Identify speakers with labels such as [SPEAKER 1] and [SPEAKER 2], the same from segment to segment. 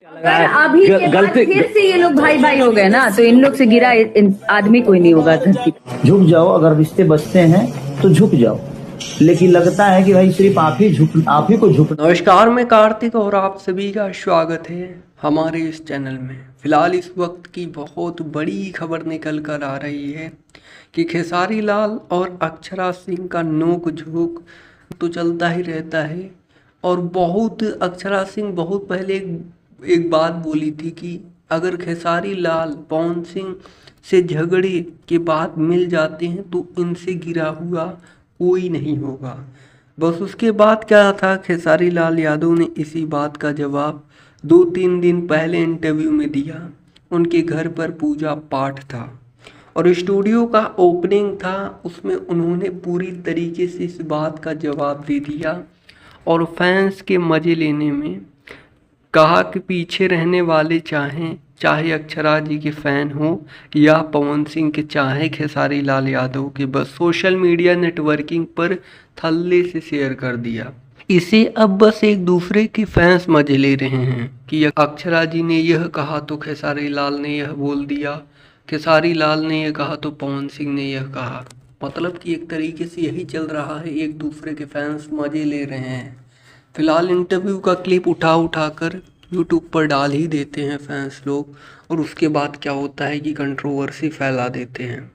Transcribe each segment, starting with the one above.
[SPEAKER 1] पर अभी के बाद
[SPEAKER 2] गलती
[SPEAKER 1] फिर से ये लोग भाई भाई हो गए ना, तो इन लोग से गिरा आदमी कोई नहीं होगा धरती पे।
[SPEAKER 2] झुक जाओ, अगर रिश्ते बचते हैं तो झुक जाओ, लेकिन लगता है कि भाई सिर्फ आप ही को झुक।
[SPEAKER 3] नमस्कार, मैं कार्तिक और आप सभी का स्वागत है हमारे इस चैनल में। फिलहाल इस वक्त की बहुत बड़ी खबर निकल कर आ रही है कि खेसारी लाल और अक्षरा सिंह का नोक झोंक तो चलता ही रहता है। और अक्षरा सिंह बहुत पहले एक बात बोली थी कि अगर खेसारी लाल पवन सिंह से झगड़े के बाद मिल जाते हैं तो इनसे गिरा हुआ कोई नहीं होगा। बस उसके बाद क्या था, खेसारी लाल यादव ने इसी बात का जवाब 2-3 दिन पहले इंटरव्यू में दिया। उनके घर पर पूजा पाठ था और स्टूडियो का ओपनिंग था, उसमें उन्होंने पूरी तरीके से इस बात का जवाब दे दिया और फैंस के मज़े लेने में कहा कि पीछे रहने वाले चाहे अक्षरा जी के फ़ैन हो या पवन सिंह के, चाहे खेसारी लाल यादव के, बस सोशल मीडिया नेटवर्किंग पर थल्ले से शेयर कर दिया। इसे अब बस एक दूसरे के फैंस मजे ले रहे हैं कि अक्षरा जी ने यह कहा तो खेसारी लाल ने यह बोल दिया, खेसारी लाल ने यह कहा तो पवन सिंह ने यह कहा। मतलब कि एक तरीके से यही चल रहा है, एक दूसरे के फैंस मजे ले रहे हैं। फिलहाल इंटरव्यू का क्लिप उठा कर यूट्यूब पर डाल ही देते हैं फैंस लोग, और उसके बाद क्या होता है कि कंट्रोवर्सी फैला देते हैं।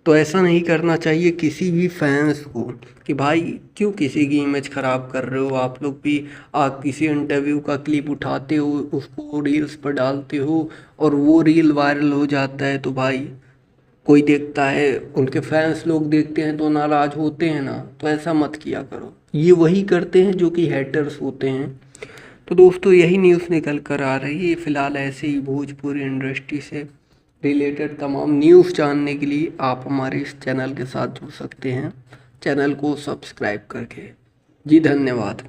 [SPEAKER 3] तो ऐसा नहीं करना चाहिए किसी भी फैंस को कि भाई क्यों किसी की इमेज ख़राब कर रहे हो। आप लोग भी आप किसी इंटरव्यू का क्लिप उठाते हो, उसको रील्स पर डालते हो और वो रील वायरल हो जाता है, तो भाई कोई देखता है, उनके फैंस लोग देखते हैं तो नाराज़ होते हैं ना। तो ऐसा मत किया करो, ये वही करते हैं जो कि हेटर्स होते हैं। तो दोस्तों, यही न्यूज़ निकल कर आ रही है। फ़िलहाल ऐसे ही भोजपुरी इंडस्ट्री से रिलेटेड तमाम न्यूज़ जानने के लिए आप हमारे इस चैनल के साथ जुड़ सकते हैं, चैनल को सब्सक्राइब करके। जी धन्यवाद।